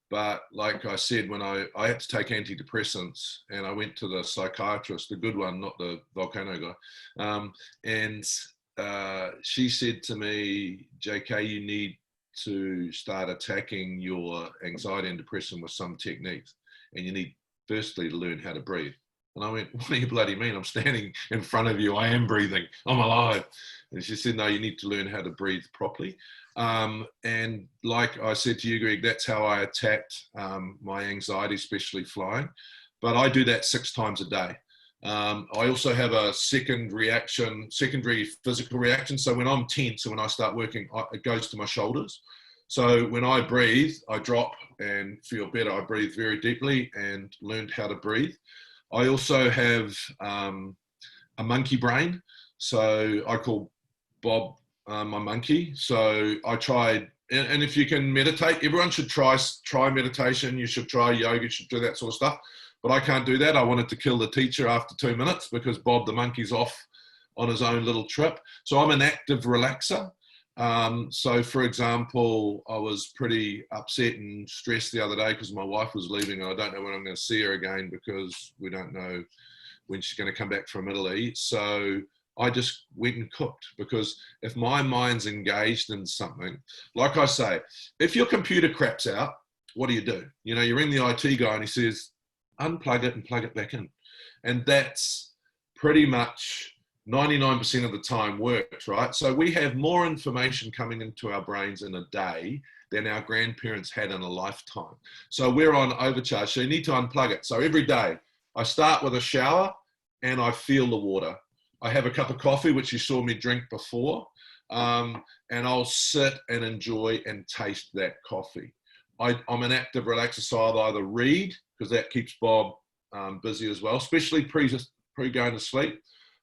But like I said, when I had to take antidepressants, and I went to the psychiatrist, the good one, not the volcano guy. And she said to me, JK, you need to start attacking your anxiety and depression with some techniques. And you need, firstly, to learn how to breathe. And I went, what do you bloody mean? I'm standing in front of you. I am breathing. I'm alive. And she said, no, you need to learn how to breathe properly. And like I said to you, Gregg, that's how I attacked my anxiety, especially flying. But I do that 6 times a day. I also have a secondary physical reaction. So when I'm tense and when I start working, it goes to my shoulders. So when I breathe, I drop and feel better. I breathe very deeply and learned how to breathe. I also have a monkey brain. So I call Bob my monkey. So I tried, and if you can meditate, everyone should try meditation. You should try yoga, you should do that sort of stuff. But I can't do that. I wanted to kill the teacher after 2 minutes because Bob the monkey's off on his own little trip. So I'm an active relaxer. So for example, I was pretty upset and stressed the other day because my wife was leaving, and I don't know when I'm going to see her again because we don't know when she's going to come back from Italy. So I just went and cooked, because if my mind's engaged in something, like I say, if your computer craps out, what do? You know, you ring the IT guy and he says, unplug it and plug it back in. And that's pretty much 99% of the time works, right? So we have more information coming into our brains in a day than our grandparents had in a lifetime. So we're on overcharge. So you need to unplug it. So every day I start with a shower and I feel the water. I have a cup of coffee, which you saw me drink before, and I'll sit and enjoy and taste that coffee. I'm an active relaxer, so I'll either read, because that keeps Bob busy as well, especially pre going to sleep.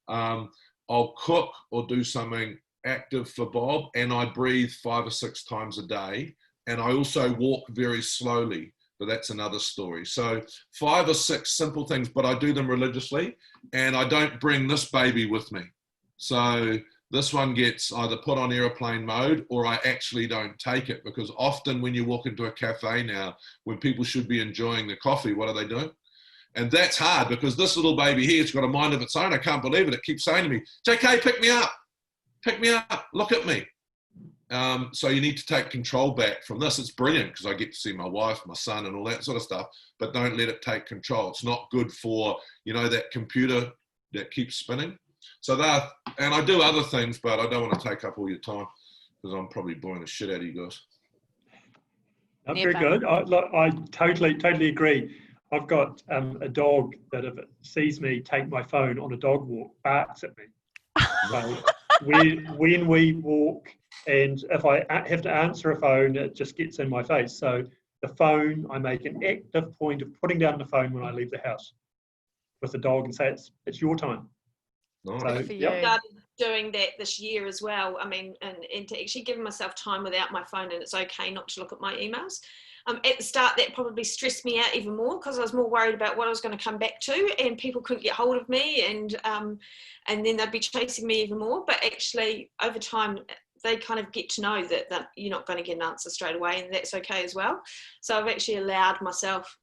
I'll cook or do something active for Bob, and I breathe 5 or 6 times a day. And I also walk very slowly, but that's another story. So 5 or 6 simple things, but I do them religiously, and I don't bring this baby with me. So this one gets either put on airplane mode or I actually don't take it, because often when you walk into a cafe now, when people should be enjoying the coffee, what are they doing? And that's hard, because this little baby here has got a mind of its own. I can't believe it. It keeps saying to me, JK, pick me up, look at me. So you need to take control back from this. It's brilliant because I get to see my wife, my son, and all that sort of stuff, but don't let it take control. It's not good for, that computer that keeps spinning. So and I do other things, but I don't want to take up all your time because I'm probably boring the shit out of you guys. Very good. I totally agree. I've got a dog that if it sees me take my phone on a dog walk, barks at me. So when we walk, and if I have to answer a phone, it just gets in my face. So the phone, I make an active point of putting down the phone when I leave the house with the dog and say, it's your time. Nice. So, I started doing that this year as well. I mean, and to actually give myself time without my phone, and it's okay not to look at my emails. At the start, that probably stressed me out even more because I was more worried about what I was going to come back to, and people couldn't get hold of me, and then they'd be chasing me even more. But actually, over time, they kind of get to know that you're not going to get an answer straight away, and that's okay as well. So I've actually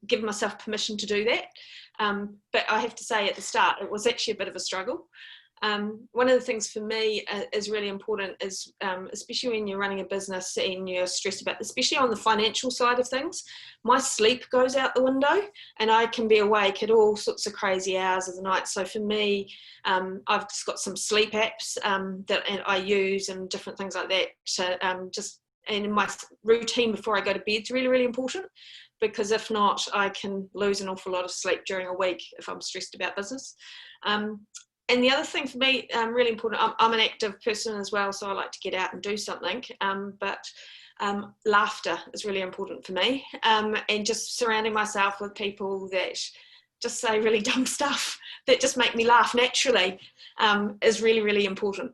given myself permission to do that. But I have to say at the start, it was actually a bit of a struggle. One of the things for me is really important is, especially when you're running a business and you're stressed about, especially on the financial side of things, my sleep goes out the window and I can be awake at all sorts of crazy hours of the night. So for me, I've just got some sleep apps that I use and different things like that to and my routine before I go to bed is really, really important, because if not, I can lose an awful lot of sleep during a week if I'm stressed about business. And the other thing for me, really important, I'm an active person as well, so I like to get out and do something, but laughter is really important for me, and just surrounding myself with people that just say really dumb stuff that just make me laugh naturally is really, really important.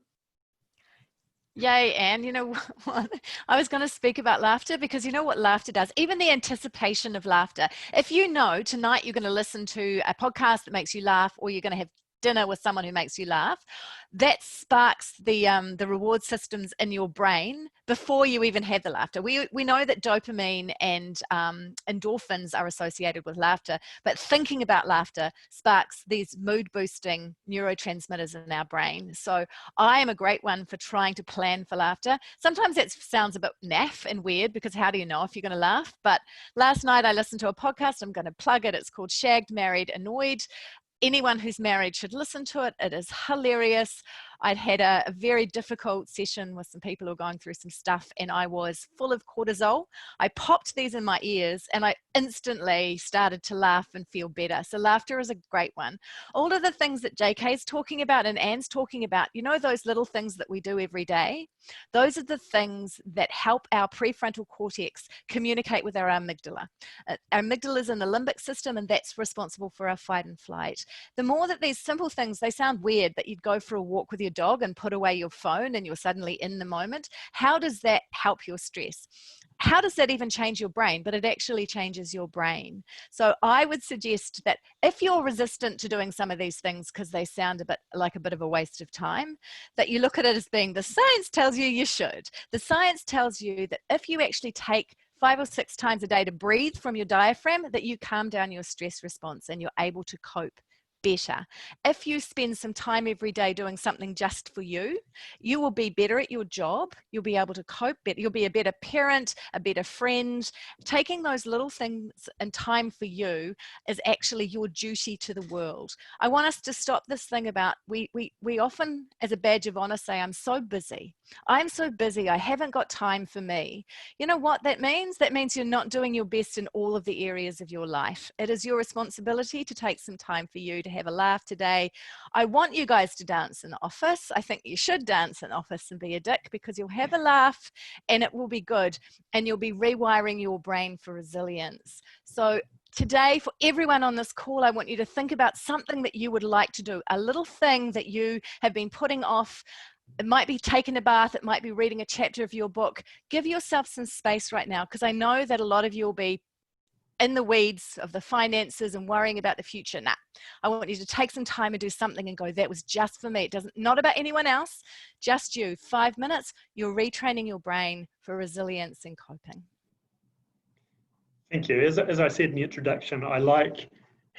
Yay, Anne. You know what? I was going to speak about laughter because you know what laughter does? Even the anticipation of laughter. If you know tonight you're going to listen to a podcast that makes you laugh, or you're going to have dinner with someone who makes you laugh, that sparks the reward systems in your brain before you even have the laughter. We know that dopamine and endorphins are associated with laughter, but thinking about laughter sparks these mood boosting neurotransmitters in our brain. So I am a great one for trying to plan for laughter. Sometimes it sounds a bit naff and weird because how do you know if you're going to laugh? But last night I listened to a podcast. I'm going to plug it. It's called Shagged, Married, Annoyed. Anyone who's married should listen to it. It is hilarious. I'd had a very difficult session with some people who were going through some stuff, and I was full of cortisol. I popped these in my ears and I instantly started to laugh and feel better. So laughter is a great one. All of the things that JK is talking about and Anne's talking about, you know, those little things that we do every day, those are the things that help our prefrontal cortex communicate with our amygdala. Our amygdala is in the limbic system, and that's responsible for our fight and flight. The more that these simple things, they sound weird that you'd go for a walk with your dog and put away your phone and you're suddenly in the moment. How does that help your stress? How does that even change your brain? But it actually changes your brain. So I would suggest that if you're resistant to doing some of these things because they sound a bit of a waste of time, that you look at it as being the science tells you should. The science tells you that if you actually take 5 or 6 times a day to breathe from your diaphragm, that you calm down your stress response and you're able to cope better. If you spend some time every day doing something just for you, you will be better at your job. You'll be able to cope better. You'll be a better parent, a better friend. Taking those little things and time for you is actually your duty to the world. I want us to stop this thing about we often, as a badge of honor, say, I'm so busy. I'm so busy. I haven't got time for me. You know what that means? That means you're not doing your best in all of the areas of your life. It is your responsibility to take some time for you to have a laugh today. I want you guys to dance in the office. I think you should dance in the office and be a dick, because you'll have a laugh and it will be good, and you'll be rewiring your brain for resilience. So today, for everyone on this call, I want you to think about something that you would like to do, a little thing that you have been putting off. It might be taking a bath. It might be reading a chapter of your book. Give yourself some space right now, because I know that a lot of you will be in the weeds of the finances and worrying about the future. Nah, I want you to take some time and do something and go, that was just for me. It doesn't, not about anyone else, just you. 5 minutes, you're retraining your brain for resilience and coping. Thank you. As I said in the introduction, I like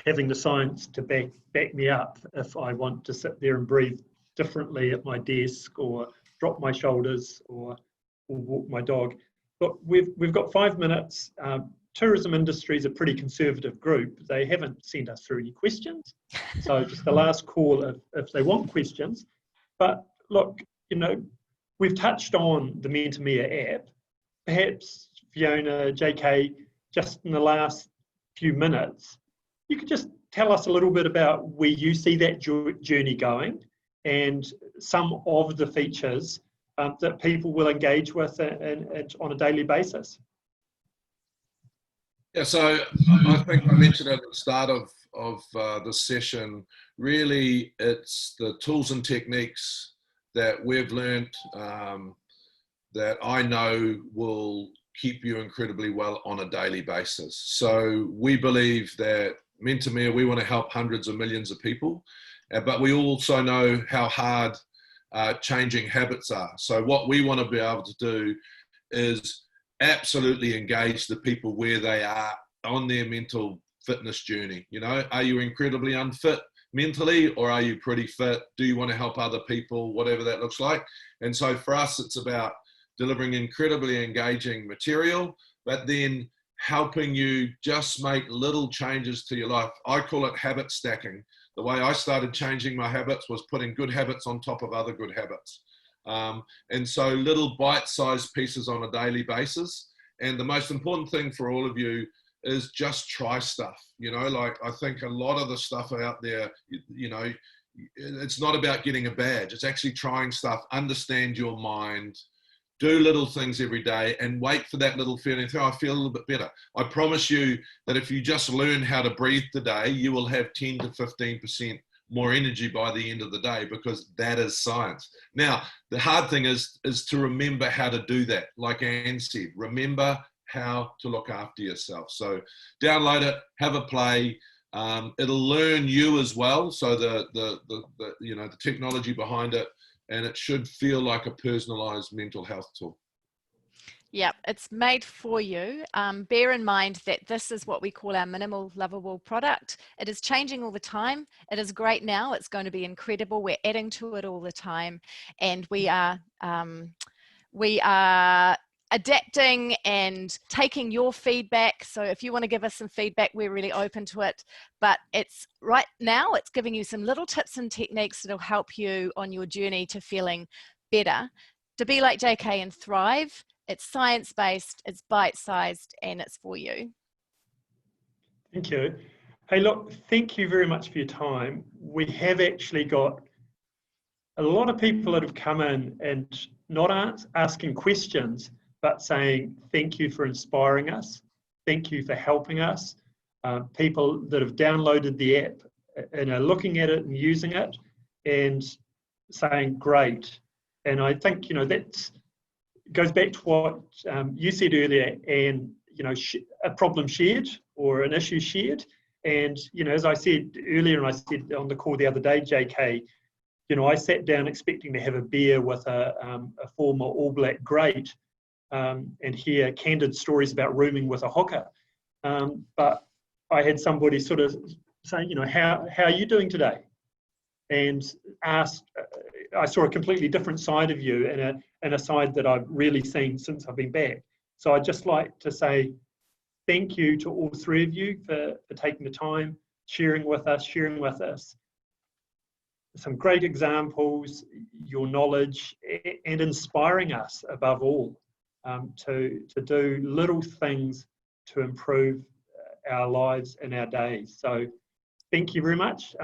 having the science to back me up if I want to sit there and breathe differently at my desk, or drop my shoulders, or walk my dog. Look, we've got 5 minutes. Tourism industry is a pretty conservative group. They haven't sent us through any questions. So just the last call if they want questions. But look, we've touched on the Mentemia app. Perhaps Fiona, JK, just in the last few minutes, you could just tell us a little bit about where you see that journey going, and some of the features that people will engage with and on a daily basis. Yeah, so I think I mentioned at the start of this session, really it's the tools and techniques that we've learned that I know will keep you incredibly well on a daily basis. So we believe that Mentemia, we want to help hundreds of millions of people, but we also know how hard changing habits are. So what we want to be able to do is absolutely engage the people where they are on their mental fitness journey. Are you incredibly unfit mentally, or are you pretty fit? Do you want to help other people, whatever that looks like? And so for us, it's about delivering incredibly engaging material, but then helping you just make little changes to your life. I call it habit stacking. The way I started changing my habits was putting good habits on top of other good habits. And so little bite-sized pieces on a daily basis. And the most important thing for all of you is just try stuff. I think a lot of the stuff out there, it's not about getting a badge. It's actually trying stuff, understand your mind, do little things every day, and wait for that little feeling. I feel a little bit better. I promise you that if you just learn how to breathe today, you will have 10 to 15% more energy by the end of the day, because that is science. Now, the hard thing is to remember how to do that. Like Anne said, remember how to look after yourself. So download it, have a play. It'll learn you as well. So the technology behind it, and it should feel like a personalized mental health tool. Yeah, it's made for you. Bear in mind that this is what we call our minimal lovable product. It is changing all the time. It is great now. It's going to be incredible. We're adding to it all the time, and we are adapting and taking your feedback. So if you want to give us some feedback, we're really open to it. But it's right now, it's giving you some little tips and techniques that'll help you on your journey to feeling better, to be like JK and thrive. It's science-based, it's bite-sized, and it's for you. Thank you. Hey, look, thank you very much for your time. We have actually got a lot of people that have come in and not asking questions, but saying thank you for inspiring us, thank you for helping us. People that have downloaded the app and are looking at it and using it and saying great. And I think, that goes back to what you said earlier, and a problem shared or an issue shared. And as I said earlier, and I said on the call the other day, JK, I sat down expecting to have a beer with a former All Black great and hear candid stories about rooming with a hooker. But I had somebody sort of saying, how are you doing today? And asked, I saw a completely different side of you, and a side that I've really seen since I've been back. So I'd just like to say thank you to all three of you for taking the time, sharing with us some great examples, your knowledge, and inspiring us above all to do little things to improve our lives and our days. So thank you very much.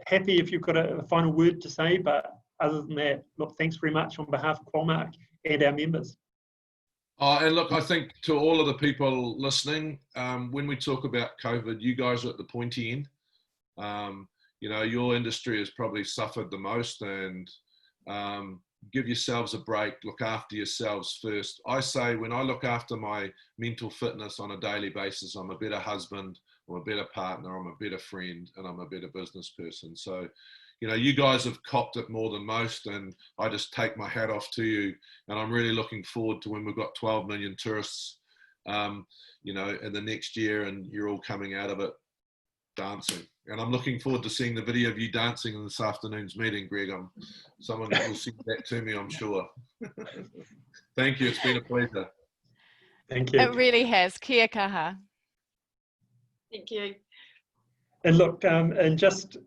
Happy if you've got a final word to say, but other than that, look, thanks very much on behalf of Qualmark and our members. And look, I think to all of the people listening, when we talk about COVID, you guys are at the pointy end. Your industry has probably suffered the most, and give yourselves a break, look after yourselves first. I say when I look after my mental fitness on a daily basis, I'm a better husband, I'm a better partner, I'm a better friend, and I'm a better business person. So, you know, you guys have copped it more than most, and I just take my hat off to you. And I'm really looking forward to when we've got 12 million tourists, you know, in the next year, and you're all coming out of it dancing. And I'm looking forward to seeing the video of you dancing in this afternoon's meeting, Greg. Someone will send that to me, I'm sure. Thank you. It's been a pleasure. Thank you. It really has. Kia kaha. Thank you. And look, and just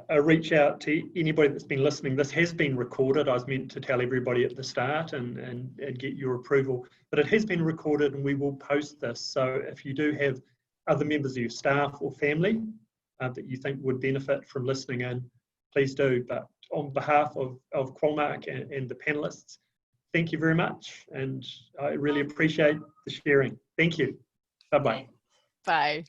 a reach out to anybody that's been listening. This has been recorded. I was meant to tell everybody at the start and get your approval, but it has been recorded and we will post this. So if you do have other members of your staff or family that you think would benefit from listening in, please do. But on behalf of Qualmark and the panelists, thank you very much. And I really appreciate the sharing. Thank you. Bye-bye. Bye.